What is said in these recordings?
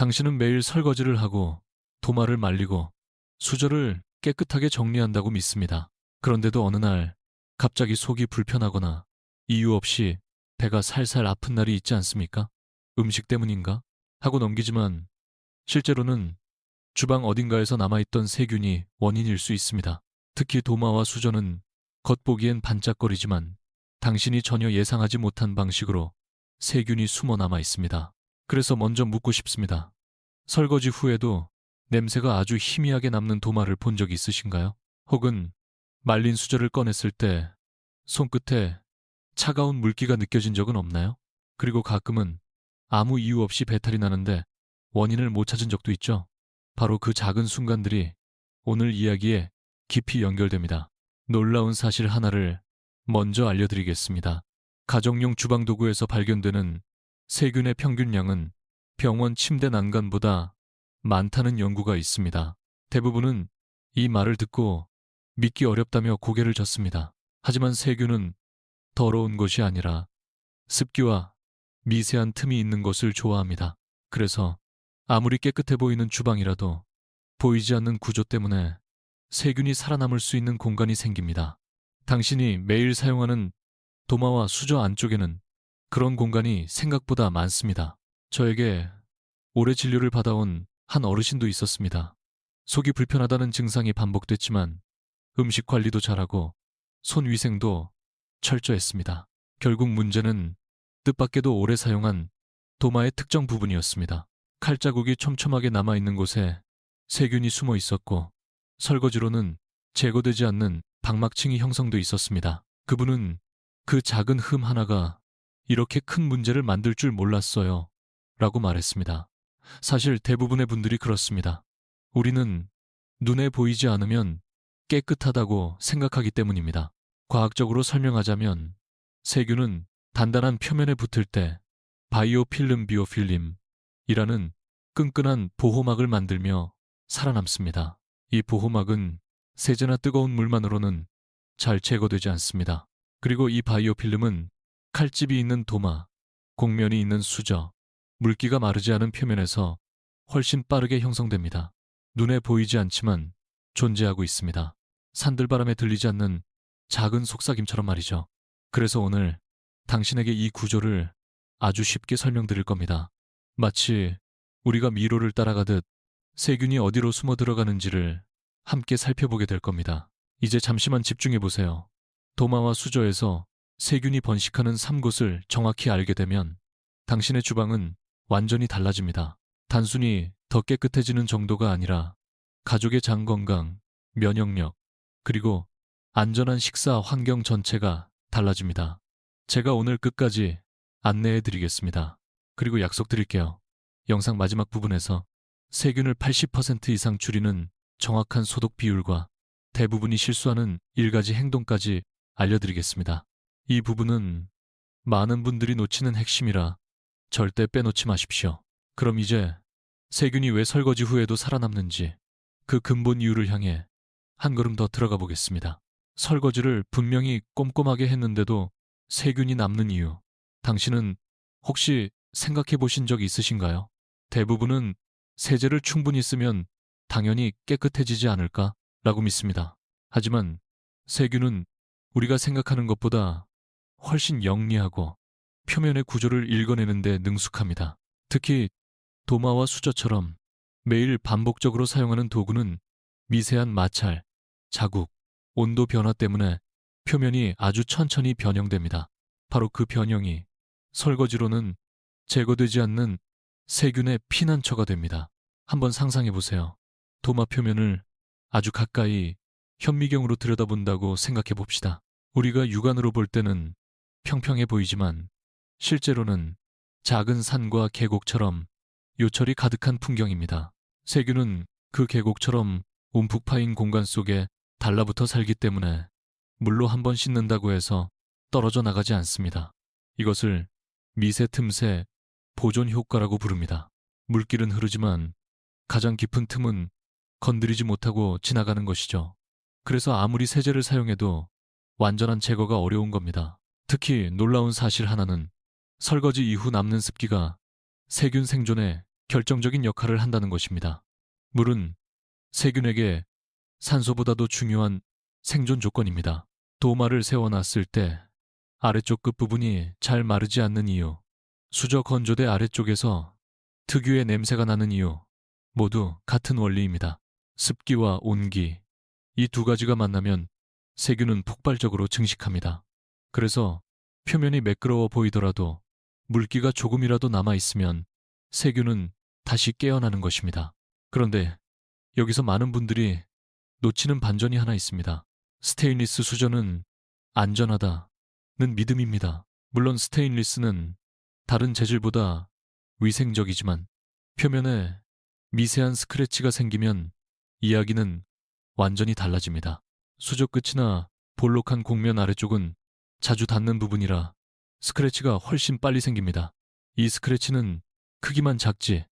당신은 매일 설거지를 하고 도마를 말리고 수저를 깨끗하게 정리한다고 믿습니다. 그런데도 어느 날 갑자기 속이 불편하거나 이유 없이 배가 살살 아픈 날이 있지 않습니까? 음식 때문인가? 하고 넘기지만 실제로는 주방 어딘가에서 남아있던 세균이 원인일 수 있습니다. 특히 도마와 수저는 겉보기엔 반짝거리지만 당신이 전혀 예상하지 못한 방식으로 세균이 숨어 남아 있습니다. 그래서 먼저 묻고 싶습니다. 설거지 후에도 냄새가 아주 희미하게 남는 도마를 본 적이 있으신가요? 혹은 말린 수저를 꺼냈을 때 손끝에 차가운 물기가 느껴진 적은 없나요? 그리고 가끔은 아무 이유 없이 배탈이 나는데 원인을 못 찾은 적도 있죠. 바로 그 작은 순간들이 오늘 이야기에 깊이 연결됩니다. 놀라운 사실 하나를 먼저 알려드리겠습니다. 가정용 주방 도구에서 발견되는 세균의 평균량은 병원 침대 난간보다 많다는 연구가 있습니다. 대부분은 이 말을 듣고 믿기 어렵다며 고개를 젓습니다. 하지만 세균은 더러운 것이 아니라 습기와 미세한 틈이 있는 것을 좋아합니다. 그래서 아무리 깨끗해 보이는 주방이라도 보이지 않는 구조 때문에 세균이 살아남을 수 있는 공간이 생깁니다. 당신이 매일 사용하는 도마와 수저 안쪽에는 그런 공간이 생각보다 많습니다. 저에게 오래 진료를 받아온 한 어르신도 있었습니다. 속이 불편하다는 증상이 반복됐지만 음식 관리도 잘하고 손 위생도 철저했습니다. 결국 문제는 뜻밖에도 오래 사용한 도마의 특정 부분이었습니다. 칼자국이 촘촘하게 남아있는 곳에 세균이 숨어 있었고 설거지로는 제거되지 않는 방막층이 형성돼 있었습니다. 그분은 그 작은 흠 하나가 이렇게 큰 문제를 만들 줄 몰랐어요. 라고 말했습니다. 사실 대부분의 분들이 그렇습니다. 우리는 눈에 보이지 않으면 깨끗하다고 생각하기 때문입니다. 과학적으로 설명하자면 세균은 단단한 표면에 붙을 때 바이오필름 비오필름이라는 끈끈한 보호막을 만들며 살아남습니다. 이 보호막은 세제나 뜨거운 물만으로는 잘 제거되지 않습니다. 그리고 이 바이오필름은 칼집이 있는 도마, 곡면이 있는 수저, 물기가 마르지 않은 표면에서 훨씬 빠르게 형성됩니다. 눈에 보이지 않지만 존재하고 있습니다. 산들바람에 들리지 않는 작은 속삭임처럼 말이죠. 그래서 오늘 당신에게 이 구조를 아주 쉽게 설명드릴 겁니다. 마치 우리가 미로를 따라가듯 세균이 어디로 숨어 들어가는지를 함께 살펴보게 될 겁니다. 이제 잠시만 집중해 보세요. 도마와 수저에서 세균이 번식하는 3곳을 정확히 알게 되면 당신의 주방은 완전히 달라집니다. 단순히 더 깨끗해지는 정도가 아니라 가족의 장 건강, 면역력, 그리고 안전한 식사 환경 전체가 달라집니다. 제가 오늘 끝까지 안내해 드리겠습니다. 그리고 약속드릴게요. 영상 마지막 부분에서 세균을 80% 이상 줄이는 정확한 소독 비율과 대부분이 실수하는 1가지 행동까지 알려드리겠습니다. 이 부분은 많은 분들이 놓치는 핵심이라 절대 빼놓지 마십시오. 그럼 이제 세균이 왜 설거지 후에도 살아남는지 그 근본 이유를 향해 한 걸음 더 들어가 보겠습니다. 설거지를 분명히 꼼꼼하게 했는데도 세균이 남는 이유, 당신은 혹시 생각해 보신 적 있으신가요? 대부분은 세제를 충분히 쓰면 당연히 깨끗해지지 않을까? 라고 믿습니다. 하지만 세균은 우리가 생각하는 것보다 훨씬 영리하고 표면의 구조를 읽어내는 데 능숙합니다. 특히 도마와 수저처럼 매일 반복적으로 사용하는 도구는 미세한 마찰, 자국, 온도 변화 때문에 표면이 아주 천천히 변형됩니다. 바로 그 변형이 설거지로는 제거되지 않는 세균의 피난처가 됩니다. 한번 상상해 보세요. 도마 표면을 아주 가까이 현미경으로 들여다본다고 생각해 봅시다. 우리가 육안으로 볼 때는 평평해 보이지만 실제로는 작은 산과 계곡처럼 요철이 가득한 풍경입니다. 세균은 그 계곡처럼 움푹 파인 공간 속에 달라붙어 살기 때문에 물로 한번 씻는다고 해서 떨어져 나가지 않습니다. 이것을 미세 틈새 보존 효과라고 부릅니다. 물길은 흐르지만 가장 깊은 틈은 건드리지 못하고 지나가는 것이죠. 그래서 아무리 세제를 사용해도 완전한 제거가 어려운 겁니다. 특히 놀라운 사실 하나는 설거지 이후 남는 습기가 세균 생존에 결정적인 역할을 한다는 것입니다. 물은 세균에게 산소보다도 중요한 생존 조건입니다. 도마를 세워놨을 때 아래쪽 끝부분이 잘 마르지 않는 이유, 수저 건조대 아래쪽에서 특유의 냄새가 나는 이유, 모두 같은 원리입니다. 습기와 온기, 이 두 가지가 만나면 세균은 폭발적으로 증식합니다. 그래서 표면이 매끄러워 보이더라도 물기가 조금이라도 남아있으면 세균은 다시 깨어나는 것입니다. 그런데 여기서 많은 분들이 놓치는 반전이 하나 있습니다. 스테인리스 수저는 안전하다는 믿음입니다. 물론 스테인리스는 다른 재질보다 위생적이지만 표면에 미세한 스크래치가 생기면 이야기는 완전히 달라집니다. 수저 끝이나 볼록한 곡면 아래쪽은 자주 닿는 부분이라 스크래치가 훨씬 빨리 생깁니다. 이 스크래치는 크기만 작지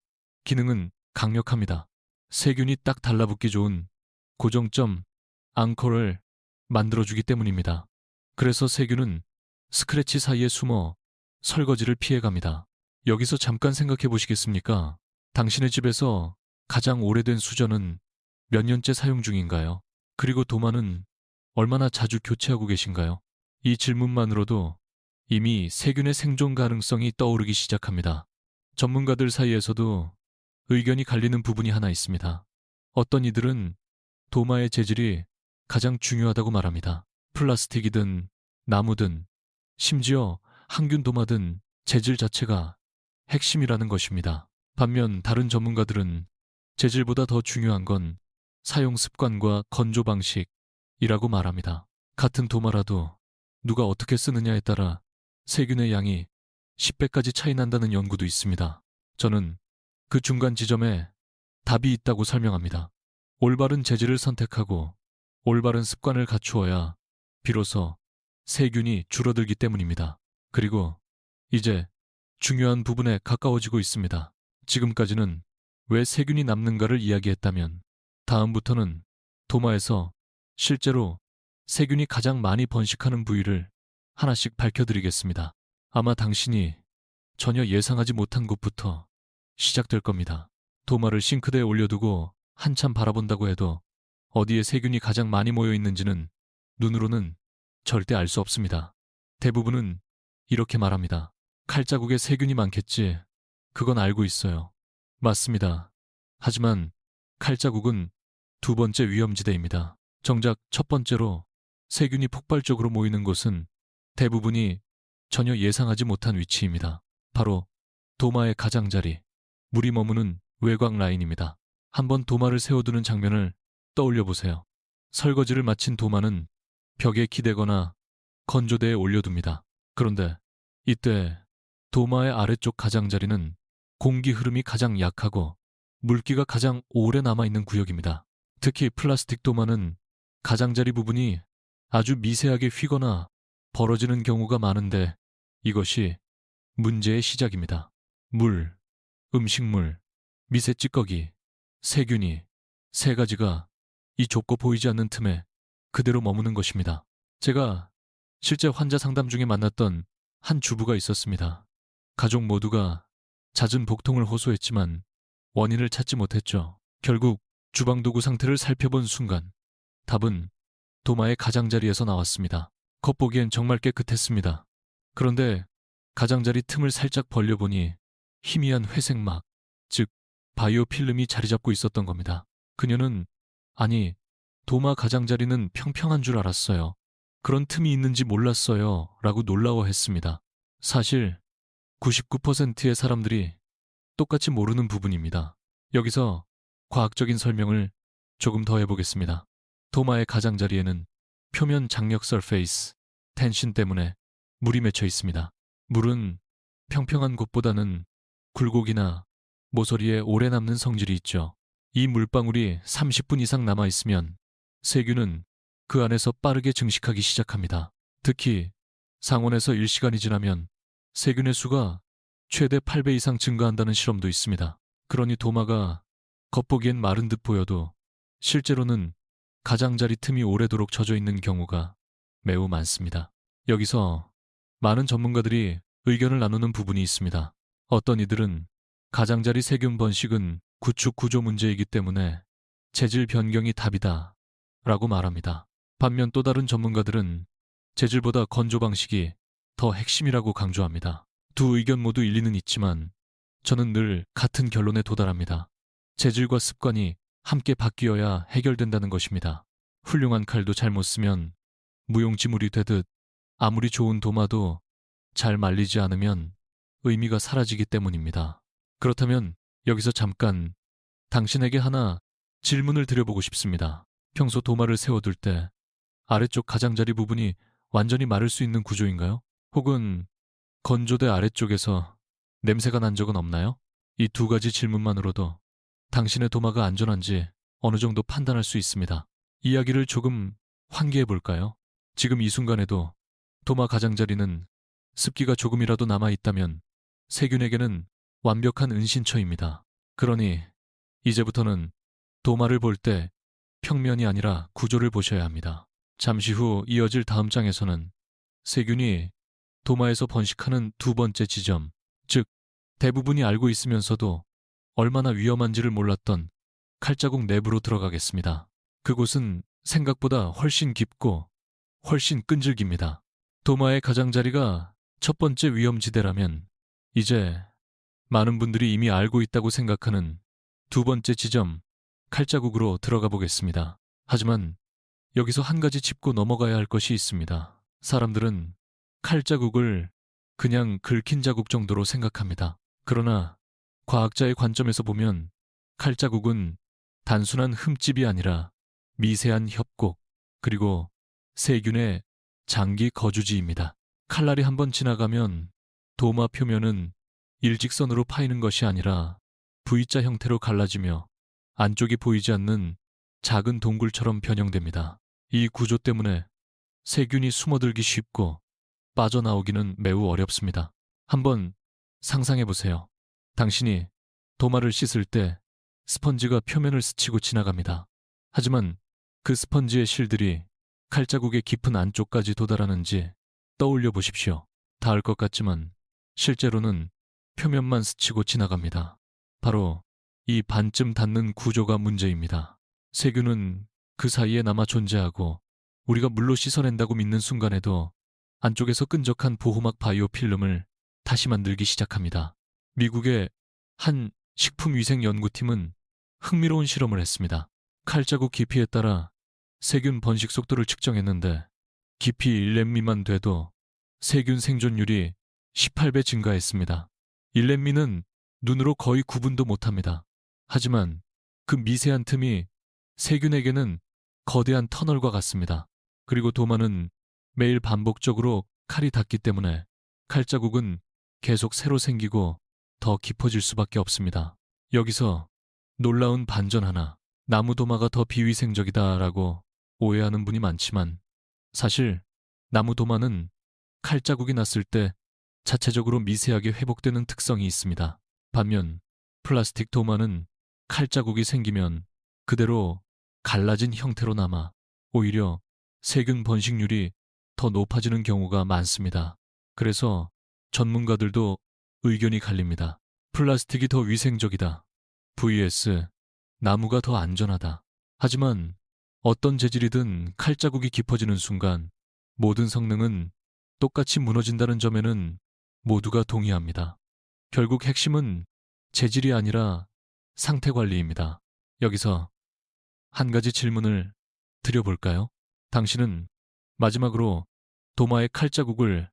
기능은 강력합니다. 세균이 딱 달라붙기 좋은 고정점, 앙커를 만들어주기 때문입니다. 그래서 세균은 스크래치 사이에 숨어 설거지를 피해갑니다. 여기서 잠깐 생각해 보시겠습니까? 당신의 집에서 가장 오래된 수저는 몇 년째 사용 중인가요? 그리고 도마는 얼마나 자주 교체하고 계신가요? 이 질문만으로도 이미 세균의 생존 가능성이 떠오르기 시작합니다. 전문가들 사이에서도 의견이 갈리는 부분이 하나 있습니다. 어떤 이들은 도마의 재질이 가장 중요하다고 말합니다. 플라스틱이든 나무든 심지어 항균 도마든 재질 자체가 핵심이라는 것입니다. 반면 다른 전문가들은 재질보다 더 중요한 건 사용 습관과 건조 방식이라고 말합니다. 같은 도마라도 누가 어떻게 쓰느냐에 따라 세균의 양이 10배까지 차이 난다는 연구도 있습니다. 저는 그 중간 지점에 답이 있다고 설명합니다. 올바른 재질을 선택하고 올바른 습관을 갖추어야 비로소 세균이 줄어들기 때문입니다. 그리고 이제 중요한 부분에 가까워지고 있습니다. 지금까지는 왜 세균이 남는가를 이야기했다면 다음부터는 도마에서 실제로 세균이 가장 많이 번식하는 부위를 하나씩 밝혀드리겠습니다. 아마 당신이 전혀 예상하지 못한 곳부터 시작될 겁니다. 도마를 싱크대에 올려두고 한참 바라본다고 해도 어디에 세균이 가장 많이 모여 있는지는 눈으로는 절대 알 수 없습니다. 대부분은 이렇게 말합니다. 칼자국에 세균이 많겠지. 그건 알고 있어요. 맞습니다. 하지만 칼자국은 두 번째 위험지대입니다. 정작 첫 번째로 세균이 폭발적으로 모이는 곳은 대부분이 전혀 예상하지 못한 위치입니다. 바로 도마의 가장자리, 물이 머무는 외곽 라인입니다. 한번 도마를 세워두는 장면을 떠올려 보세요. 설거지를 마친 도마는 벽에 기대거나 건조대에 올려둡니다. 그런데 이때 도마의 아래쪽 가장자리는 공기 흐름이 가장 약하고 물기가 가장 오래 남아있는 구역입니다. 특히 플라스틱 도마는 가장자리 부분이 아주 미세하게 휘거나 벌어지는 경우가 많은데 이것이 문제의 시작입니다. 물, 음식물, 미세 찌꺼기, 세균이 세 가지가 이 좁고 보이지 않는 틈에 그대로 머무는 것입니다. 제가 실제 환자 상담 중에 만났던 한 주부가 있었습니다. 가족 모두가 잦은 복통을 호소했지만 원인을 찾지 못했죠. 결국 주방도구 상태를 살펴본 순간 답은 도마의 가장자리에서 나왔습니다. 겉보기엔 정말 깨끗했습니다. 그런데 가장자리 틈을 살짝 벌려보니 희미한 회색막, 즉 바이오 필름이 자리 잡고 있었던 겁니다. 그녀는 아니, 도마 가장자리는 평평한 줄 알았어요. 그런 틈이 있는지 몰랐어요. 라고 놀라워했습니다. 사실 99%의 사람들이 똑같이 모르는 부분입니다. 여기서 과학적인 설명을 조금 더 해보겠습니다. 도마의 가장자리에는 표면 장력 서페이스, 텐션 때문에 물이 맺혀 있습니다. 물은 평평한 곳보다는 굴곡이나 모서리에 오래 남는 성질이 있죠. 이 물방울이 30분 이상 남아있으면 세균은 그 안에서 빠르게 증식하기 시작합니다. 특히 상온에서 1시간이 지나면 세균의 수가 최대 8배 이상 증가한다는 실험도 있습니다. 그러니 도마가 겉보기엔 마른 듯 보여도 실제로는 가장자리 틈이 오래도록 젖어 있는 경우가 매우 많습니다. 여기서 많은 전문가들이 의견을 나누는 부분이 있습니다. 어떤 이들은 가장자리 세균 번식은 구축 구조 문제이기 때문에 재질 변경이 답이다 라고 말합니다. 반면 또 다른 전문가들은 재질보다 건조 방식이 더 핵심이라고 강조합니다. 두 의견 모두 일리는 있지만 저는 늘 같은 결론에 도달합니다. 재질과 습관이 함께 바뀌어야 해결된다는 것입니다. 훌륭한 칼도 잘못 쓰면 무용지물이 되듯 아무리 좋은 도마도 잘 말리지 않으면 의미가 사라지기 때문입니다. 그렇다면 여기서 잠깐 당신에게 하나 질문을 드려보고 싶습니다. 평소 도마를 세워둘 때 아래쪽 가장자리 부분이 완전히 마를 수 있는 구조인가요? 혹은 건조대 아래쪽에서 냄새가 난 적은 없나요? 이 두 가지 질문만으로도 당신의 도마가 안전한지 어느 정도 판단할 수 있습니다. 이야기를 조금 환기해 볼까요? 지금 이 순간에도 도마 가장자리는 습기가 조금이라도 남아있다면 세균에게는 완벽한 은신처입니다. 그러니 이제부터는 도마를 볼 때 평면이 아니라 구조를 보셔야 합니다. 잠시 후 이어질 다음 장에서는 세균이 도마에서 번식하는 두 번째 지점, 즉 대부분이 알고 있으면서도 얼마나 위험한지를 몰랐던 칼자국 내부로 들어가겠습니다. 그곳은 생각보다 훨씬 깊고 훨씬 끈질깁니다. 도마의 가장자리가 첫 번째 위험지대라면 이제 많은 분들이 이미 알고 있다고 생각하는 두 번째 지점, 칼자국으로 들어가 보겠습니다. 하지만 여기서 한 가지 짚고 넘어가야 할 것이 있습니다. 사람들은 칼자국을 그냥 긁힌 자국 정도로 생각합니다. 그러나 과학자의 관점에서 보면 칼자국은 단순한 흠집이 아니라 미세한 협곡, 그리고 세균의 장기 거주지입니다. 칼날이 한번 지나가면 도마 표면은 일직선으로 파이는 것이 아니라 V자 형태로 갈라지며 안쪽이 보이지 않는 작은 동굴처럼 변형됩니다. 이 구조 때문에 세균이 숨어들기 쉽고 빠져나오기는 매우 어렵습니다. 한번 상상해 보세요. 당신이 도마를 씻을 때 스펀지가 표면을 스치고 지나갑니다. 하지만 그 스펀지의 실들이 칼자국의 깊은 안쪽까지 도달하는지 떠올려 보십시오. 닿을 것 같지만 실제로는 표면만 스치고 지나갑니다. 바로 이 반쯤 닿는 구조가 문제입니다. 세균은 그 사이에 남아 존재하고 우리가 물로 씻어낸다고 믿는 순간에도 안쪽에서 끈적한 보호막 바이오 필름을 다시 만들기 시작합니다. 미국의 한 식품위생연구팀은 흥미로운 실험을 했습니다. 칼자국 깊이에 따라 세균 번식 속도를 측정했는데 깊이 1렘 미만 돼도 세균 생존율이 18배 증가했습니다. 1렘미는 눈으로 거의 구분도 못합니다. 하지만 그 미세한 틈이 세균에게는 거대한 터널과 같습니다. 그리고 도마는 매일 반복적으로 칼이 닿기 때문에 칼자국은 계속 새로 생기고 더 깊어질 수밖에 없습니다. 여기서 놀라운 반전 하나, 나무 도마가 더 비위생적이다라고 오해하는 분이 많지만 사실 나무 도마는 칼자국이 났을 때 자체적으로 미세하게 회복되는 특성이 있습니다. 반면 플라스틱 도마는 칼자국이 생기면 그대로 갈라진 형태로 남아 오히려 세균 번식률이 더 높아지는 경우가 많습니다. 그래서 전문가들도 의견이 갈립니다. 플라스틱이 더 위생적이다. vs 나무가 더 안전하다. 하지만 어떤 재질이든 칼자국이 깊어지는 순간 모든 성능은 똑같이 무너진다는 점에는 모두가 동의합니다. 결국 핵심은 재질이 아니라 상태 관리입니다. 여기서 한 가지 질문을 드려볼까요? 당신은 마지막으로 도마의 칼자국을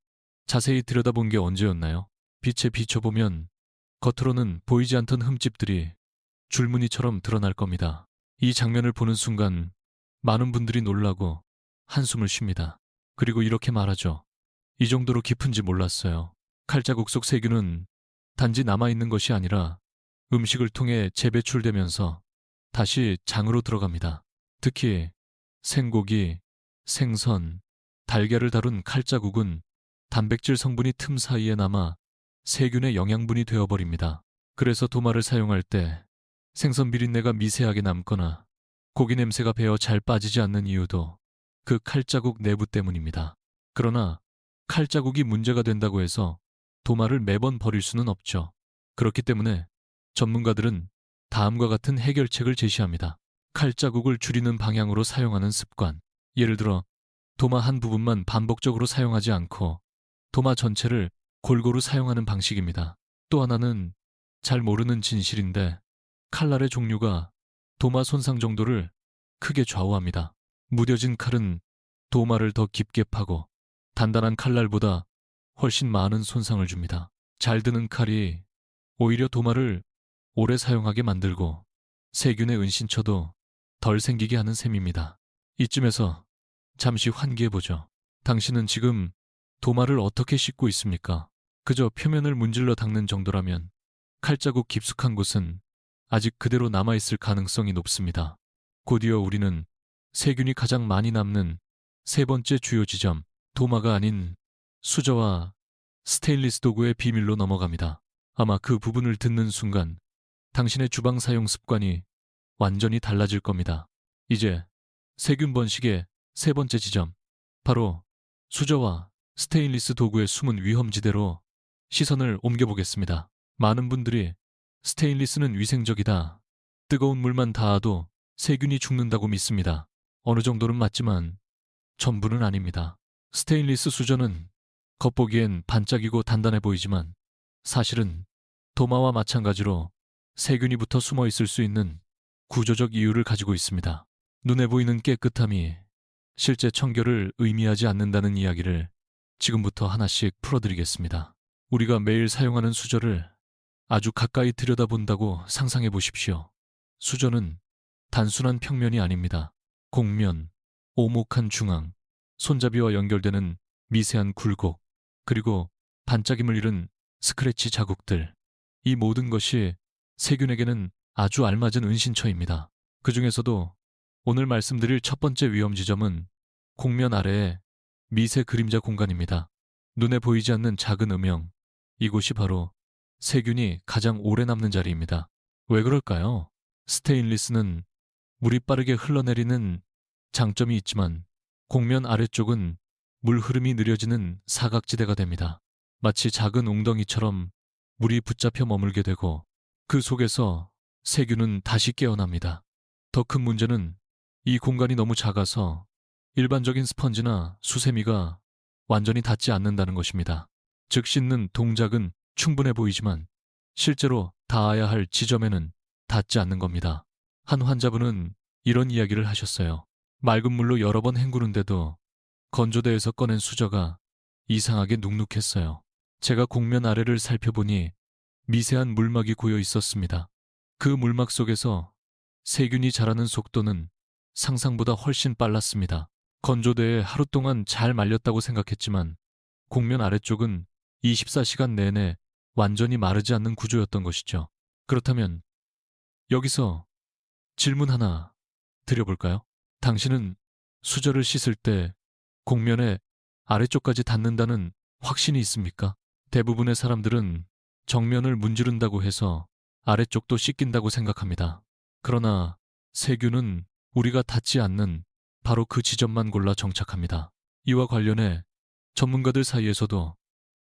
자세히 들여다본 게 언제였나요? 빛에 비춰보면 겉으로는 보이지 않던 흠집들이 줄무늬처럼 드러날 겁니다. 이 장면을 보는 순간 많은 분들이 놀라고 한숨을 쉽니다. 그리고 이렇게 말하죠. 이 정도로 깊은지 몰랐어요. 칼자국 속 세균은 단지 남아있는 것이 아니라 음식을 통해 재배출되면서 다시 장으로 들어갑니다. 특히 생고기, 생선, 달걀을 다룬 칼자국은 단백질 성분이 틈 사이에 남아 세균의 영양분이 되어버립니다. 그래서 도마를 사용할 때 생선 비린내가 미세하게 남거나 고기 냄새가 배어 잘 빠지지 않는 이유도 그 칼자국 내부 때문입니다. 그러나 칼자국이 문제가 된다고 해서 도마를 매번 버릴 수는 없죠. 그렇기 때문에 전문가들은 다음과 같은 해결책을 제시합니다. 칼자국을 줄이는 방향으로 사용하는 습관. 예를 들어 도마 한 부분만 반복적으로 사용하지 않고 도마 전체를 골고루 사용하는 방식입니다. 또 하나는 잘 모르는 진실인데 칼날의 종류가 도마 손상 정도를 크게 좌우합니다. 무뎌진 칼은 도마를 더 깊게 파고 단단한 칼날보다 훨씬 많은 손상을 줍니다. 잘 드는 칼이 오히려 도마를 오래 사용하게 만들고 세균의 은신처도 덜 생기게 하는 셈입니다. 이쯤에서 잠시 환기해보죠. 당신은 지금 도마를 어떻게 씻고 있습니까? 그저 표면을 문질러 닦는 정도라면 칼자국 깊숙한 곳은 아직 그대로 남아있을 가능성이 높습니다. 곧이어 우리는 세균이 가장 많이 남는 세 번째 주요 지점, 도마가 아닌 수저와 스테인리스 도구의 비밀로 넘어갑니다. 아마 그 부분을 듣는 순간 당신의 주방 사용 습관이 완전히 달라질 겁니다. 이제 세균 번식의 세 번째 지점, 바로 수저와 스테인리스 도구의 숨은 위험지대로 시선을 옮겨보겠습니다. 많은 분들이 스테인리스는 위생적이다, 뜨거운 물만 닿아도 세균이 죽는다고 믿습니다. 어느 정도는 맞지만 전부는 아닙니다. 스테인리스 수저는 겉보기엔 반짝이고 단단해 보이지만 사실은 도마와 마찬가지로 세균이 붙어 숨어 있을 수 있는 구조적 이유를 가지고 있습니다. 눈에 보이는 깨끗함이 실제 청결을 의미하지 않는다는 이야기를 지금부터 하나씩 풀어드리겠습니다. 우리가 매일 사용하는 수저를 아주 가까이 들여다본다고 상상해 보십시오. 수저는 단순한 평면이 아닙니다. 곡면, 오목한 중앙, 손잡이와 연결되는 미세한 굴곡, 그리고 반짝임을 잃은 스크래치 자국들. 이 모든 것이 세균에게는 아주 알맞은 은신처입니다. 그 중에서도 오늘 말씀드릴 첫 번째 위험 지점은 곡면 아래의 미세 그림자 공간입니다. 눈에 보이지 않는 작은 음영, 이곳이 바로 세균이 가장 오래 남는 자리입니다. 왜 그럴까요? 스테인리스는 물이 빠르게 흘러내리는 장점이 있지만 곡면 아래쪽은 물 흐름이 느려지는 사각지대가 됩니다. 마치 작은 웅덩이처럼 물이 붙잡혀 머물게 되고 그 속에서 세균은 다시 깨어납니다. 더 큰 문제는 이 공간이 너무 작아서 일반적인 스펀지나 수세미가 완전히 닿지 않는다는 것입니다. 즉 씻는 동작은 충분해 보이지만 실제로 닿아야 할 지점에는 닿지 않는 겁니다. 한 환자분은 이런 이야기를 하셨어요. 맑은 물로 여러 번 헹구는데도 건조대에서 꺼낸 수저가 이상하게 눅눅했어요. 제가 곡면 아래를 살펴보니 미세한 물막이 고여 있었습니다. 그 물막 속에서 세균이 자라는 속도는 상상보다 훨씬 빨랐습니다. 건조대에 하루 동안 잘 말렸다고 생각했지만 곡면 아래쪽은 24시간 내내 완전히 마르지 않는 구조였던 것이죠. 그렇다면 여기서 질문 하나 드려볼까요? 당신은 수저를 씻을 때 곡면의 아래쪽까지 닿는다는 확신이 있습니까? 대부분의 사람들은 정면을 문지른다고 해서 아래쪽도 씻긴다고 생각합니다. 그러나 세균은 우리가 닿지 않는 바로 그 지점만 골라 정착합니다. 이와 관련해 전문가들 사이에서도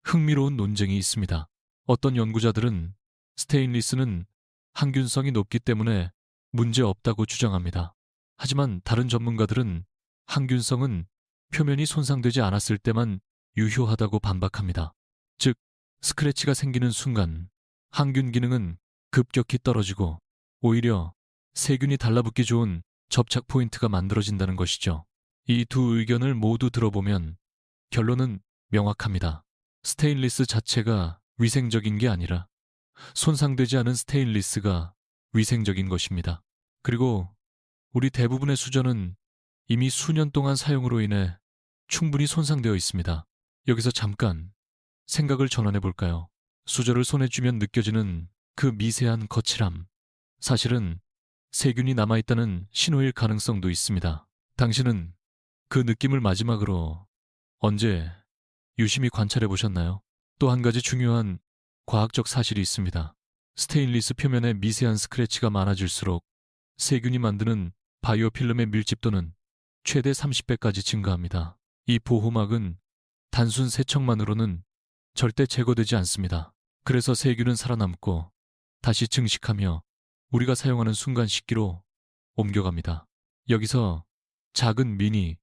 흥미로운 논쟁이 있습니다. 어떤 연구자들은 스테인리스는 항균성이 높기 때문에 문제 없다고 주장합니다. 하지만 다른 전문가들은 항균성은 표면이 손상되지 않았을 때만 유효하다고 반박합니다. 즉, 스크래치가 생기는 순간 항균 기능은 급격히 떨어지고 오히려 세균이 달라붙기 좋은 접착 포인트가 만들어진다는 것이죠. 이 두 의견을 모두 들어보면 결론은 명확합니다. 스테인리스 자체가 위생적인 게 아니라 손상되지 않은 스테인리스가 위생적인 것입니다. 그리고 우리 대부분의 수저는 이미 수년 동안 사용으로 인해 충분히 손상되어 있습니다. 여기서 잠깐 생각을 전환해 볼까요? 수저를 손에 쥐면 느껴지는 그 미세한 거칠함. 사실은 세균이 남아있다는 신호일 가능성도 있습니다. 당신은 그 느낌을 마지막으로 언제 유심히 관찰해 보셨나요? 또 한 가지 중요한 과학적 사실이 있습니다. 스테인리스 표면에 미세한 스크래치가 많아질수록 세균이 만드는 바이오 필름의 밀집도는 최대 30배까지 증가합니다. 이 보호막은 단순 세척만으로는 절대 제거되지 않습니다. 그래서 세균은 살아남고 다시 증식하며 우리가 사용하는 순간 식기로 옮겨갑니다. 여기서 작은 미니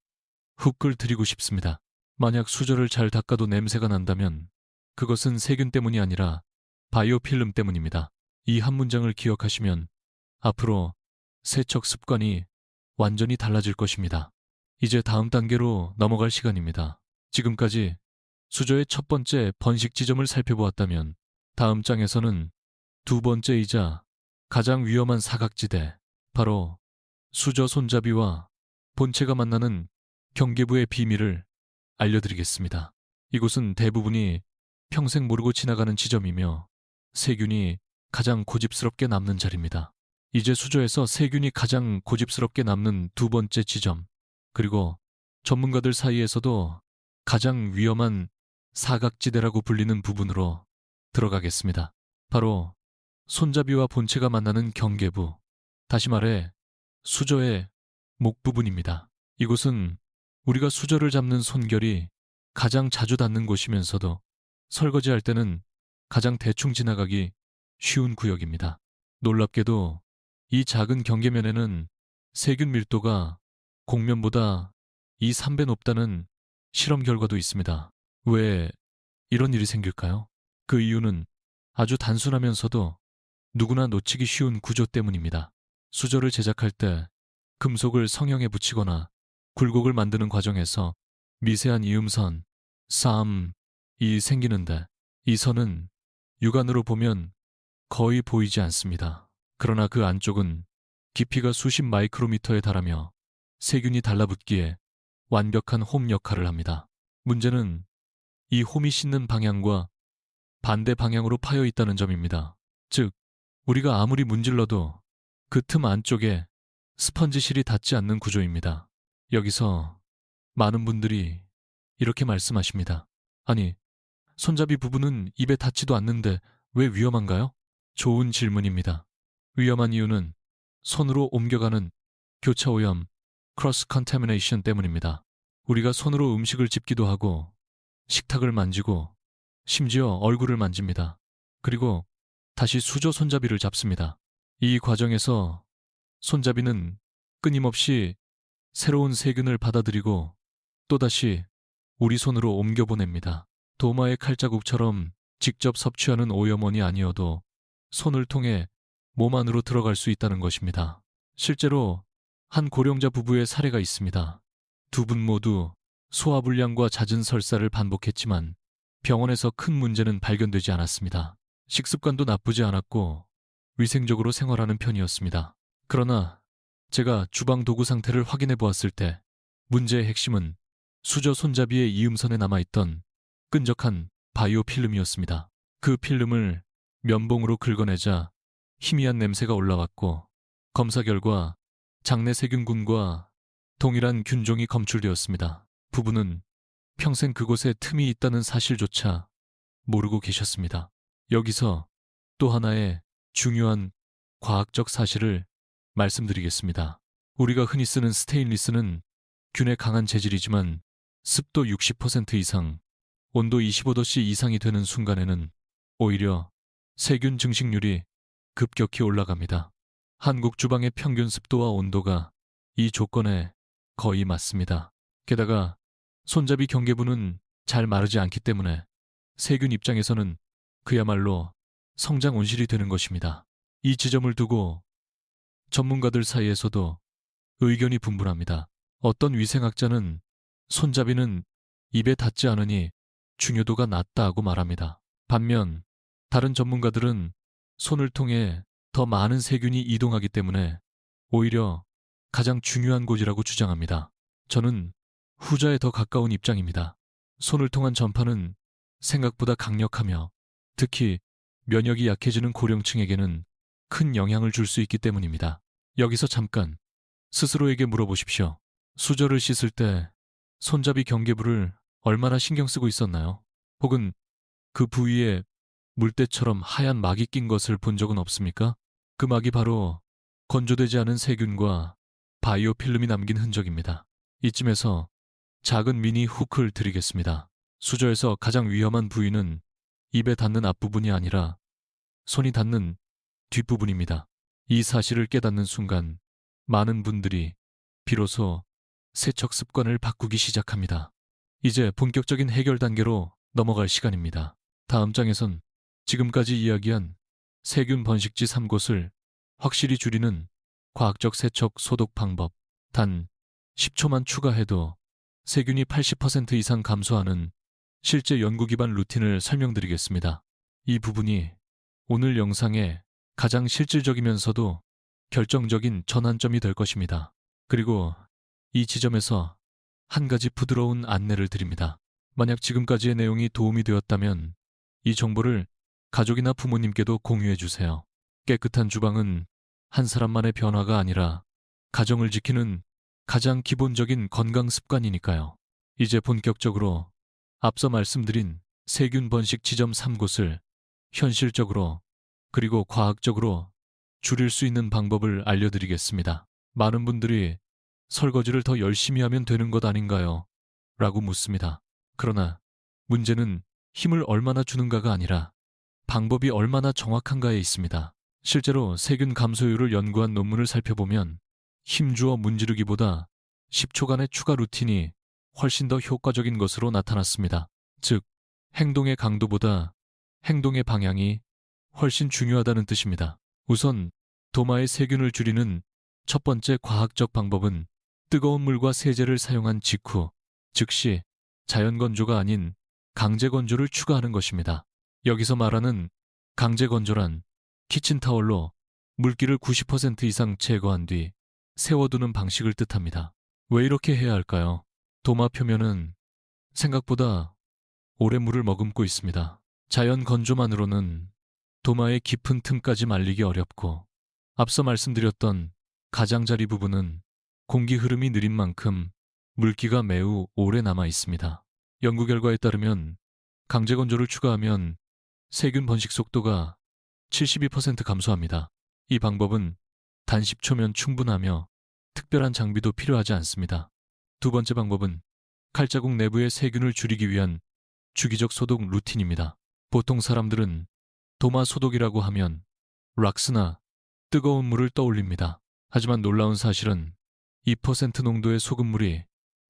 훅을 드리고 싶습니다. 만약 수저를 잘 닦아도 냄새가 난다면 그것은 세균 때문이 아니라 바이오 필름 때문입니다. 이 한 문장을 기억하시면 앞으로 세척 습관이 완전히 달라질 것입니다. 이제 다음 단계로 넘어갈 시간입니다. 지금까지 수저의 첫 번째 번식 지점을 살펴보았다면 다음 장에서는 두 번째이자 가장 위험한 사각지대, 바로 수저 손잡이와 본체가 만나는 경계부의 비밀을 알려드리겠습니다. 이곳은 대부분이 평생 모르고 지나가는 지점이며 세균이 가장 고집스럽게 남는 자리입니다. 이제 수저에서 세균이 가장 고집스럽게 남는 두 번째 지점, 그리고 전문가들 사이에서도 가장 위험한 사각지대라고 불리는 부분으로 들어가겠습니다. 바로 손잡이와 본체가 만나는 경계부, 다시 말해 수저의 목 부분입니다. 이곳은 우리가 수저를 잡는 손결이 가장 자주 닿는 곳이면서도 설거지할 때는 가장 대충 지나가기 쉬운 구역입니다. 놀랍게도 이 작은 경계면에는 세균 밀도가 공면보다 2, 3배 높다는 실험 결과도 있습니다. 왜 이런 일이 생길까요? 그 이유는 아주 단순하면서도 누구나 놓치기 쉬운 구조 때문입니다. 수저를 제작할 때 금속을 성형에 붙이거나 굴곡을 만드는 과정에서 미세한 이음선, 싸움이 생기는데 이 선은 육안으로 보면 거의 보이지 않습니다. 그러나 그 안쪽은 깊이가 수십 마이크로미터에 달하며 세균이 달라붙기에 완벽한 홈 역할을 합니다. 문제는 이 홈이 씻는 방향과 반대 방향으로 파여 있다는 점입니다. 즉, 우리가 아무리 문질러도 그 틈 안쪽에 스펀지실이 닿지 않는 구조입니다. 여기서 많은 분들이 이렇게 말씀하십니다. 아니, 손잡이 부분은 입에 닿지도 않는데 왜 위험한가요? 좋은 질문입니다. 위험한 이유는 손으로 옮겨가는 교차 오염, 크로스 컨타미네이션 때문입니다. 우리가 손으로 음식을 집기도 하고 식탁을 만지고 심지어 얼굴을 만집니다. 그리고 다시 수저 손잡이를 잡습니다. 이 과정에서 손잡이는 끊임없이 새로운 세균을 받아들이고 또다시 우리 손으로 옮겨보냅니다. 도마의 칼자국처럼 직접 섭취하는 오염원이 아니어도 손을 통해 몸 안으로 들어갈 수 있다는 것입니다. 실제로 한 고령자 부부의 사례가 있습니다. 두 분 모두 소화불량과 잦은 설사를 반복했지만 병원에서 큰 문제는 발견되지 않았습니다. 식습관도 나쁘지 않았고 위생적으로 생활하는 편이었습니다. 그러나 제가 주방 도구 상태를 확인해 보았을 때 문제의 핵심은 수저 손잡이의 이음선에 남아있던 끈적한 바이오 필름이었습니다. 그 필름을 면봉으로 긁어내자 희미한 냄새가 올라왔고 검사 결과 장내 세균군과 동일한 균종이 검출되었습니다. 부부는 평생 그곳에 틈이 있다는 사실조차 모르고 계셨습니다. 여기서 또 하나의 중요한 과학적 사실을 말씀드리겠습니다. 우리가 흔히 쓰는 스테인리스는 균에 강한 재질이지만 습도 60% 이상, 온도 25도씨 이상이 되는 순간에는 오히려 세균 증식률이 급격히 올라갑니다. 한국 주방의 평균 습도와 온도가 이 조건에 거의 맞습니다. 게다가 손잡이 경계부는 잘 마르지 않기 때문에 세균 입장에서는 그야말로 성장 온실이 되는 것입니다. 이 지점을 두고 전문가들 사이에서도 의견이 분분합니다. 어떤 위생학자는 손잡이는 입에 닿지 않으니 중요도가 낮다고 말합니다. 반면 다른 전문가들은 손을 통해 더 많은 세균이 이동하기 때문에 오히려 가장 중요한 곳이라고 주장합니다. 저는 후자에 더 가까운 입장입니다. 손을 통한 전파는 생각보다 강력하며 특히 면역이 약해지는 고령층에게는 큰 영향을 줄 수 있기 때문입니다. 여기서 잠깐 스스로에게 물어보십시오. 수저를 씻을 때 손잡이 경계부를 얼마나 신경 쓰고 있었나요? 혹은 그 부위에 물때처럼 하얀 막이 낀 것을 본 적은 없습니까? 그 막이 바로 건조되지 않은 세균과 바이오 필름이 남긴 흔적입니다. 이쯤에서 작은 미니 훅을 드리겠습니다. 수저에서 가장 위험한 부위는 입에 닿는 앞부분이 아니라 손이 닿는 뒷부분입니다. 이 사실을 깨닫는 순간 많은 분들이 비로소 세척 습관을 바꾸기 시작합니다. 이제 본격적인 해결 단계로 넘어갈 시간입니다. 다음 장에선 지금까지 이야기한 세균 번식지 3곳을 확실히 줄이는 과학적 세척 소독 방법, 단 10초만 추가해도 세균이 80% 이상 감소하는 실제 연구 기반 루틴을 설명드리겠습니다. 이 부분이 오늘 영상의 가장 실질적이면서도 결정적인 전환점이 될 것입니다. 그리고 이 지점에서 한 가지 부드러운 안내를 드립니다. 만약 지금까지의 내용이 도움이 되었다면 이 정보를 가족이나 부모님께도 공유해 주세요. 깨끗한 주방은 한 사람만의 변화가 아니라 가정을 지키는 가장 기본적인 건강 습관이니까요. 이제 본격적으로 앞서 말씀드린 세균 번식 지점 3곳을 현실적으로 그리고 과학적으로 줄일 수 있는 방법을 알려드리겠습니다. 많은 분들이 설거지를 더 열심히 하면 되는 것 아닌가요? 라고 묻습니다. 그러나 문제는 힘을 얼마나 주는가가 아니라 방법이 얼마나 정확한가에 있습니다. 실제로 세균 감소율을 연구한 논문을 살펴보면 힘주어 문지르기보다 10초간의 추가 루틴이 훨씬 더 효과적인 것으로 나타났습니다. 즉, 행동의 강도보다 행동의 방향이 훨씬 중요하다는 뜻입니다. 우선 도마의 세균을 줄이는 첫 번째 과학적 방법은 뜨거운 물과 세제를 사용한 직후 즉시 자연 건조가 아닌 강제 건조를 추가하는 것입니다. 여기서 말하는 강제 건조란 키친타월로 물기를 90% 이상 제거한 뒤 세워두는 방식을 뜻합니다. 왜 이렇게 해야 할까요? 도마 표면은 생각보다 오래 물을 머금고 있습니다. 자연 건조만으로는 도마의 깊은 틈까지 말리기 어렵고 앞서 말씀드렸던 가장자리 부분은 공기 흐름이 느린 만큼 물기가 매우 오래 남아 있습니다. 연구 결과에 따르면 강제 건조를 추가하면 세균 번식 속도가 72% 감소합니다. 이 방법은 단 10초면 충분하며 특별한 장비도 필요하지 않습니다. 두 번째 방법은 칼자국 내부의 세균을 줄이기 위한 주기적 소독 루틴입니다. 보통 사람들은 도마 소독이라고 하면 락스나 뜨거운 물을 떠올립니다. 하지만 놀라운 사실은 2% 농도의 소금물이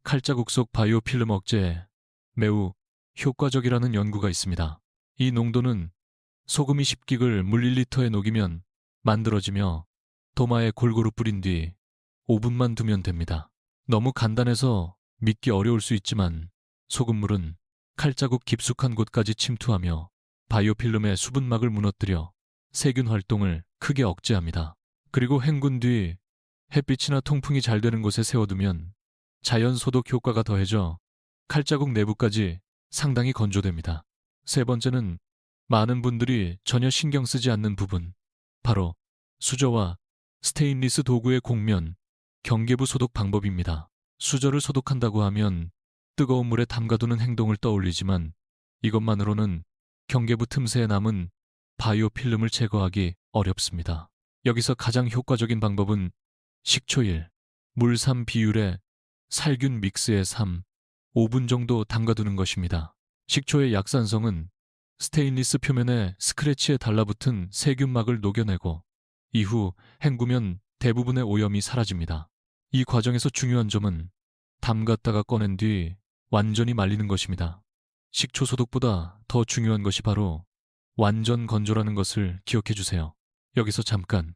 칼자국 속 바이오필름 억제에 매우 효과적이라는 연구가 있습니다. 이 농도는 소금이 10긱을 물 1리터에 녹이면 만들어지며 도마에 골고루 뿌린 뒤 5분만 두면 됩니다. 너무 간단해서 믿기 어려울 수 있지만 소금물은 칼자국 깊숙한 곳까지 침투하며 바이오필름의 수분막을 무너뜨려 세균 활동을 크게 억제합니다. 그리고 헹군 뒤 햇빛이나 통풍이 잘 되는 곳에 세워두면 자연 소독 효과가 더해져 칼자국 내부까지 상당히 건조됩니다. 세 번째는 많은 분들이 전혀 신경 쓰지 않는 부분, 바로 수저와 스테인리스 도구의 곡면, 경계부 소독 방법입니다. 수저를 소독한다고 하면 뜨거운 물에 담가두는 행동을 떠올리지만 이것만으로는 경계부 틈새에 남은 바이오필름을 제거하기 어렵습니다. 여기서 가장 효과적인 방법은 식초 1, 물 3 비율의 살균 믹스에 3, 5분 정도 담가두는 것입니다. 식초의 약산성은 스테인리스 표면에 스크래치에 달라붙은 세균막을 녹여내고 이후 헹구면 대부분의 오염이 사라집니다. 이 과정에서 중요한 점은 담갔다가 꺼낸 뒤 완전히 말리는 것입니다. 식초 소독보다 더 중요한 것이 바로 완전 건조라는 것을 기억해 주세요. 여기서 잠깐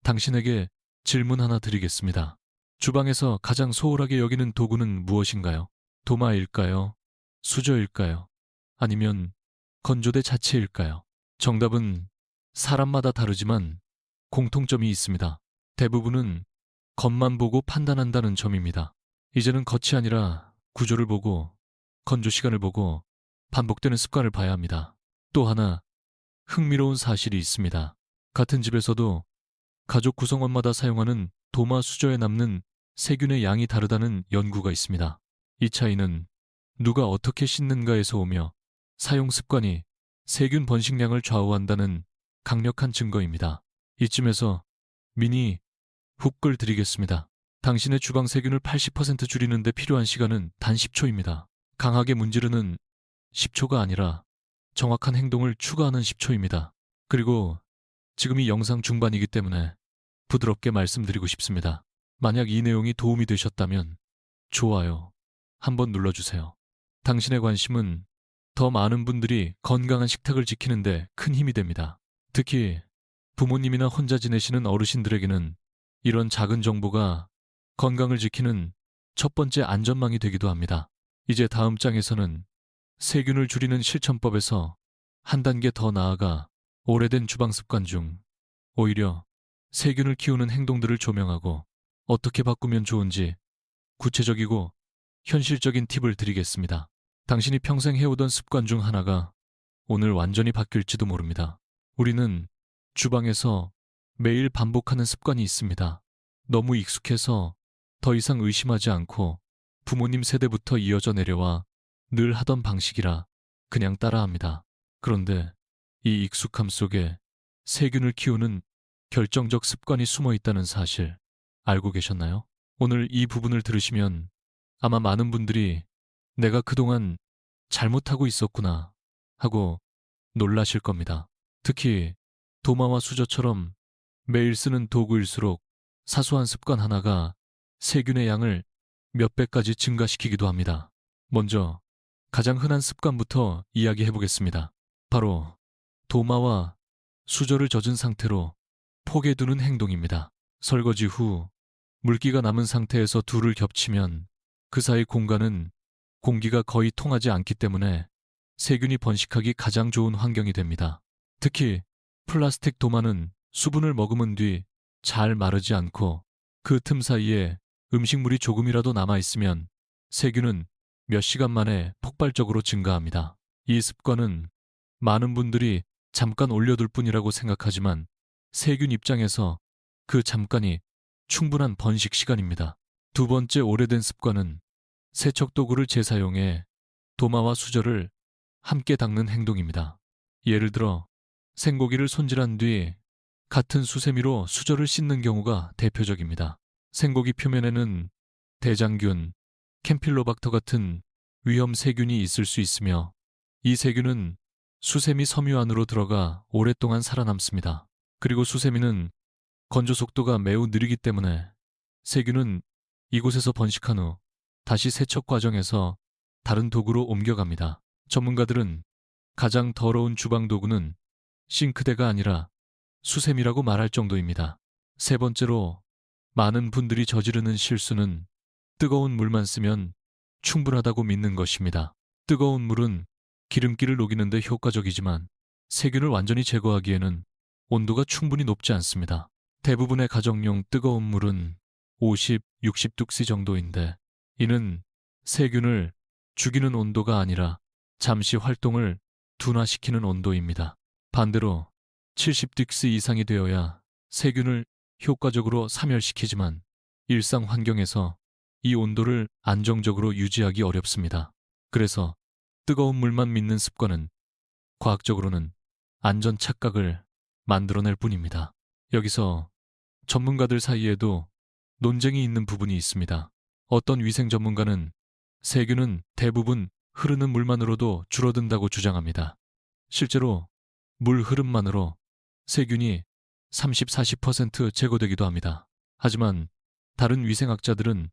당신에게 질문 하나 드리겠습니다. 주방에서 가장 소홀하게 여기는 도구는 무엇인가요? 도마일까요? 수저일까요? 아니면 건조대 자체일까요? 정답은 사람마다 다르지만 공통점이 있습니다. 대부분은 겉만 보고 판단한다는 점입니다. 이제는 겉이 아니라 구조를 보고 건조 시간을 보고 반복되는 습관을 봐야 합니다. 또 하나 흥미로운 사실이 있습니다. 같은 집에서도 가족 구성원마다 사용하는 도마 수저에 남는 세균의 양이 다르다는 연구가 있습니다. 이 차이는 누가 어떻게 씻는가에서 오며 사용 습관이 세균 번식량을 좌우한다는 강력한 증거입니다. 이쯤에서 미니 훅글 드리겠습니다. 당신의 주방 세균을 80% 줄이는 데 필요한 시간은 단 10초입니다. 강하게 문지르는 10초가 아니라 정확한 행동을 추가하는 10초입니다. 그리고 지금이 영상 중반이기 때문에 부드럽게 말씀드리고 싶습니다. 만약 이 내용이 도움이 되셨다면 좋아요 한번 눌러주세요. 당신의 관심은 더 많은 분들이 건강한 식탁을 지키는데 큰 힘이 됩니다. 특히 부모님이나 혼자 지내시는 어르신들에게는 이런 작은 정보가 건강을 지키는 첫 번째 안전망이 되기도 합니다. 이제 다음 장에서는 세균을 줄이는 실천법에서 한 단계 더 나아가 오래된 주방 습관 중 오히려 세균을 키우는 행동들을 조명하고 어떻게 바꾸면 좋은지 구체적이고 현실적인 팁을 드리겠습니다. 당신이 평생 해오던 습관 중 하나가 오늘 완전히 바뀔지도 모릅니다. 우리는 주방에서 매일 반복하는 습관이 있습니다. 너무 익숙해서 더 이상 의심하지 않고 부모님 세대부터 이어져 내려와 늘 하던 방식이라 그냥 따라합니다. 그런데 이 익숙함 속에 세균을 키우는 결정적 습관이 숨어 있다는 사실 알고 계셨나요? 오늘 이 부분을 들으시면 아마 많은 분들이 내가 그동안 잘못하고 있었구나 하고 놀라실 겁니다. 특히 도마와 수저처럼 매일 쓰는 도구일수록 사소한 습관 하나가 세균의 양을 몇 배까지 증가시키기도 합니다. 먼저 가장 흔한 습관부터 이야기해 보겠습니다. 바로 도마와 수저를 젖은 상태로 폭에 두는 행동입니다. 설거지 후 물기가 남은 상태에서 둘을 겹치면 그 사이 공간은 공기가 거의 통하지 않기 때문에 세균이 번식하기 가장 좋은 환경이 됩니다. 특히 플라스틱 도마는 수분을 머금은 뒤 잘 마르지 않고 그 틈 사이에 음식물이 조금이라도 남아있으면 세균은 몇 시간 만에 폭발적으로 증가합니다. 이 습관은 많은 분들이 잠깐 올려둘 뿐이라고 생각하지만 세균 입장에서 그 잠깐이 충분한 번식 시간입니다. 두 번째 오래된 습관은 세척 도구를 재사용해 도마와 수저를 함께 닦는 행동입니다. 예를 들어 생고기를 손질한 뒤 같은 수세미로 수저를 씻는 경우가 대표적입니다. 생고기 표면에는 대장균, 캠필로박터 같은 위험 세균이 있을 수 있으며 이 세균은 수세미 섬유 안으로 들어가 오랫동안 살아남습니다. 그리고 수세미는 건조 속도가 매우 느리기 때문에 세균은 이곳에서 번식한 후 다시 세척 과정에서 다른 도구로 옮겨갑니다. 전문가들은 가장 더러운 주방 도구는 싱크대가 아니라 수세미라고 말할 정도입니다. 세 번째로 많은 분들이 저지르는 실수는 뜨거운 물만 쓰면 충분하다고 믿는 것입니다. 뜨거운 물은 기름기를 녹이는 데 효과적이지만 세균을 완전히 제거하기에는 온도가 충분히 높지 않습니다. 대부분의 가정용 뜨거운 물은 50, 60뚝씨 정도인데 이는 세균을 죽이는 온도가 아니라 잠시 활동을 둔화시키는 온도입니다. 반대로 70딕스 이상이 되어야 세균을 효과적으로 사멸시키지만 일상 환경에서 이 온도를 안정적으로 유지하기 어렵습니다. 그래서 뜨거운 물만 믿는 습관은 과학적으로는 안전 착각을 만들어낼 뿐입니다. 여기서 전문가들 사이에도 논쟁이 있는 부분이 있습니다. 어떤 위생 전문가는 세균은 대부분 흐르는 물만으로도 줄어든다고 주장합니다. 실제로 물 흐름만으로 세균이 30-40% 제거되기도 합니다. 하지만 다른 위생학자들은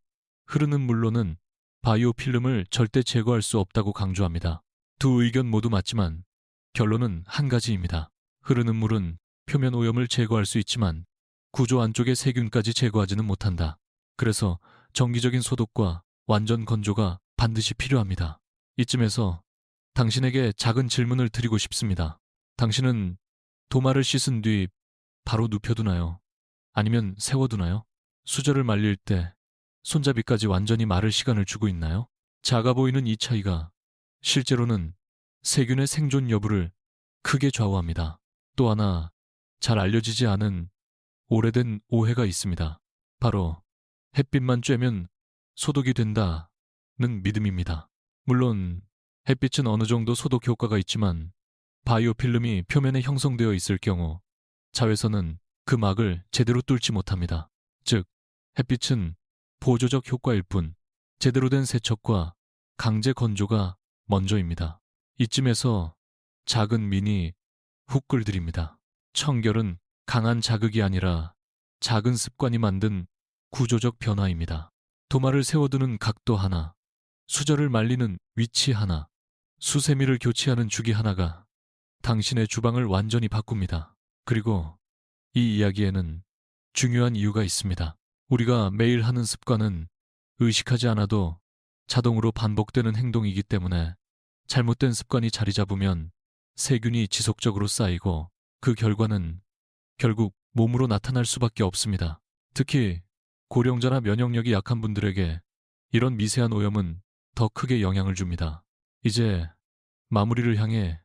흐르는 물로는 바이오필름을 절대 제거할 수 없다고 강조합니다. 두 의견 모두 맞지만 결론은 한 가지입니다. 흐르는 물은 표면 오염을 제거할 수 있지만 구조 안쪽의 세균까지 제거하지는 못한다. 그래서 정기적인 소독과 완전 건조가 반드시 필요합니다. 이쯤에서 당신에게 작은 질문을 드리고 싶습니다. 당신은 도마를 씻은 뒤 바로 눕혀두나요? 아니면 세워두나요? 수저를 말릴 때 손잡이까지 완전히 마를 시간을 주고 있나요? 작아 보이는 이 차이가 실제로는 세균의 생존 여부를 크게 좌우합니다. 또 하나 잘 알려지지 않은 오래된 오해가 있습니다. 바로 햇빛만 쬐면 소독이 된다는 믿음입니다. 물론 햇빛은 어느 정도 소독 효과가 있지만 바이오필름이 표면에 형성되어 있을 경우 자외선은 그 막을 제대로 뚫지 못합니다. 즉, 햇빛은 보조적 효과일 뿐 제대로 된 세척과 강제 건조가 먼저입니다. 이쯤에서 작은 미니 훅글 드립니다. 청결은 강한 자극이 아니라 작은 습관이 만든 구조적 변화입니다. 도마를 세워두는 각도 하나, 수저를 말리는 위치 하나, 수세미를 교체하는 주기 하나가 당신의 주방을 완전히 바꿉니다. 그리고 이 이야기에는 중요한 이유가 있습니다. 우리가 매일 하는 습관은 의식하지 않아도 자동으로 반복되는 행동이기 때문에 잘못된 습관이 자리 잡으면 세균이 지속적으로 쌓이고 그 결과는 결국 몸으로 나타날 수밖에 없습니다. 특히 고령자나 면역력이 약한 분들에게 이런 미세한 오염은 더 크게 영향을 줍니다. 이제 마무리를 향해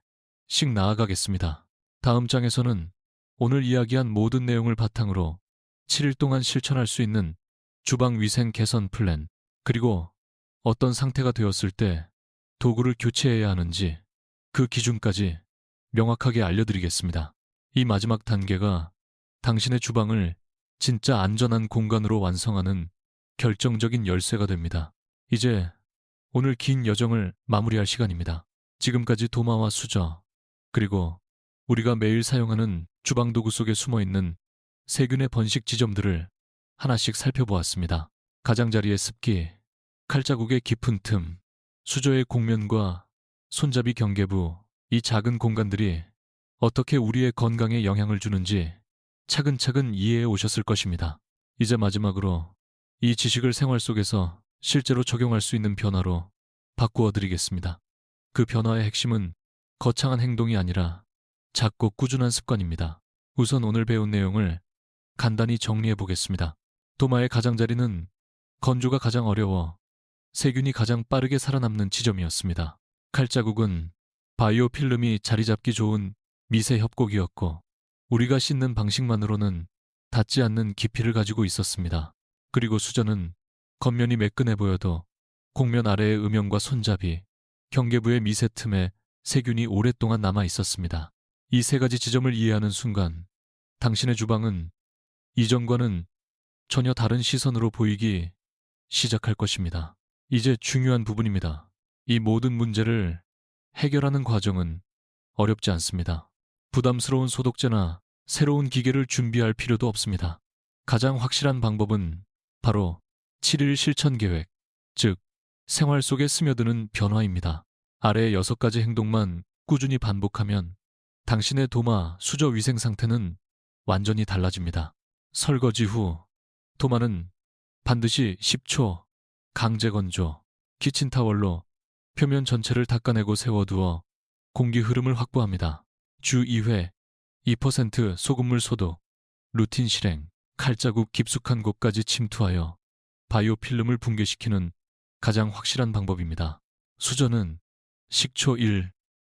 씩 나아가겠습니다. 다음 장에서는 오늘 이야기한 모든 내용을 바탕으로 7일 동안 실천할 수 있는 주방 위생 개선 플랜, 그리고 어떤 상태가 되었을 때 도구를 교체해야 하는지 그 기준까지 명확하게 알려드리겠습니다. 이 마지막 단계가 당신의 주방을 진짜 안전한 공간으로 완성하는 결정적인 열쇠가 됩니다. 이제 오늘 긴 여정을 마무리할 시간입니다. 지금까지 도마와 수저, 그리고 우리가 매일 사용하는 주방 도구 속에 숨어 있는 세균의 번식 지점들을 하나씩 살펴보았습니다. 가장자리의 습기, 칼자국의 깊은 틈, 수저의 곡면과 손잡이 경계부, 이 작은 공간들이 어떻게 우리의 건강에 영향을 주는지 차근차근 이해해 오셨을 것입니다. 이제 마지막으로 이 지식을 생활 속에서 실제로 적용할 수 있는 변화로 바꾸어 드리겠습니다. 그 변화의 핵심은 거창한 행동이 아니라 작고 꾸준한 습관입니다. 우선 오늘 배운 내용을 간단히 정리해 보겠습니다. 도마의 가장자리는 건조가 가장 어려워 세균이 가장 빠르게 살아남는 지점이었습니다. 칼자국은 바이오 필름이 자리 잡기 좋은 미세 협곡이었고 우리가 씻는 방식만으로는 닿지 않는 깊이를 가지고 있었습니다. 그리고 수저는 겉면이 매끈해 보여도 곡면 아래의 음영과 손잡이, 경계부의 미세 틈에 세균이 오랫동안 남아 있었습니다. 이 세 가지 지점을 이해하는 순간 당신의 주방은 이전과는 전혀 다른 시선으로 보이기 시작할 것입니다. 이제 중요한 부분입니다. 이 모든 문제를 해결하는 과정은 어렵지 않습니다. 부담스러운 소독제나 새로운 기계를 준비할 필요도 없습니다. 가장 확실한 방법은 바로 7일 실천 계획, 즉 생활 속에 스며드는 변화입니다. 아래의 6가지 행동만 꾸준히 반복하면 당신의 도마, 수저 위생 상태는 완전히 달라집니다. 설거지 후 도마는 반드시 10초 강제 건조, 키친타월로 표면 전체를 닦아내고 세워두어 공기 흐름을 확보합니다. 주 2회 2% 소금물 소독, 루틴 실행, 칼자국 깊숙한 곳까지 침투하여 바이오 필름을 붕괴시키는 가장 확실한 방법입니다. 수저는 식초 1,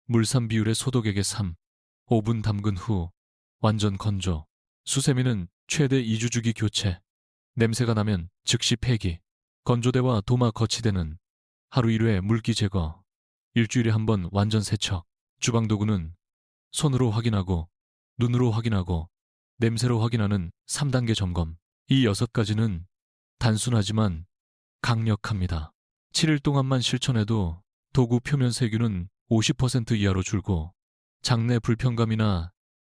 물산 비율의 소독액의 3, 5분 담근 후 완전 건조, 수세미는 최대 2주 주기 교체, 냄새가 나면 즉시 폐기, 건조대와 도마 거치대는 하루 1회 물기 제거, 일주일에 한 번 완전 세척, 주방 도구는 손으로 확인하고 눈으로 확인하고 냄새로 확인하는 3단계 점검. 이 6가지는 단순하지만 강력합니다. 7일 동안만 실천해도 도구 표면 세균은 50% 이하로 줄고 장내 불편감이나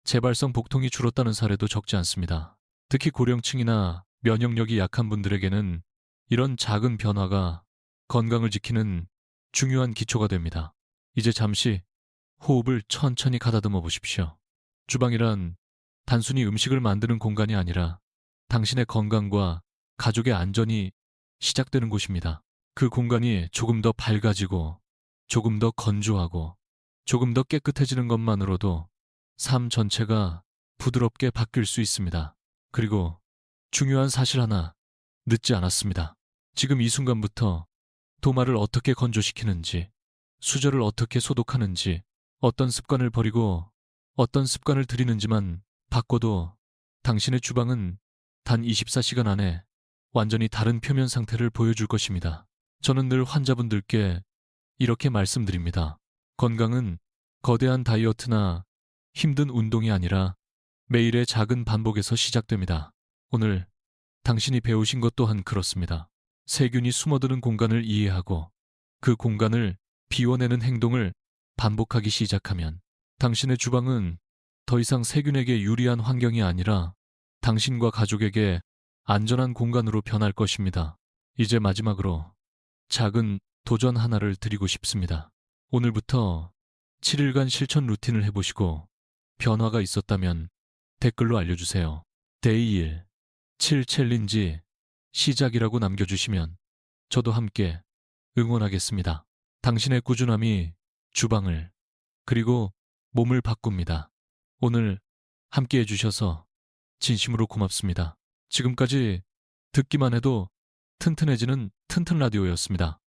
재발성 복통이 줄었다는 사례도 적지 않습니다. 특히 고령층이나 면역력이 약한 분들에게는 이런 작은 변화가 건강을 지키는 중요한 기초가 됩니다. 이제 잠시 호흡을 천천히 가다듬어 보십시오. 주방이란 단순히 음식을 만드는 공간이 아니라 당신의 건강과 가족의 안전이 시작되는 곳입니다. 그 공간이 조금 더 밝아지고 조금 더 건조하고 조금 더 깨끗해지는 것만으로도 삶 전체가 부드럽게 바뀔 수 있습니다. 그리고 중요한 사실 하나 늦지 않았습니다. 지금 이 순간부터 도마를 어떻게 건조시키는지, 수저를 어떻게 소독하는지, 어떤 습관을 버리고 어떤 습관을 들이는지만 바꿔도 당신의 주방은 단 24시간 안에 완전히 다른 표면 상태를 보여줄 것입니다. 저는 늘 환자분들께 이렇게 말씀드립니다. 건강은 거대한 다이어트나 힘든 운동이 아니라 매일의 작은 반복에서 시작됩니다. 오늘 당신이 배우신 것 또한 그렇습니다. 세균이 숨어드는 공간을 이해하고 그 공간을 비워내는 행동을 반복하기 시작하면 당신의 주방은 더 이상 세균에게 유리한 환경이 아니라 당신과 가족에게 안전한 공간으로 변할 것입니다. 이제 마지막으로 작은 도전 하나를 드리고 싶습니다. 오늘부터 7일간 실천 루틴을 해보시고 변화가 있었다면 댓글로 알려주세요. 데이 1, 7 챌린지 시작이라고 남겨주시면 저도 함께 응원하겠습니다. 당신의 꾸준함이 주방을 그리고 몸을 바꿉니다. 오늘 함께 해주셔서 진심으로 고맙습니다. 지금까지 듣기만 해도 튼튼해지는 튼튼 라디오였습니다.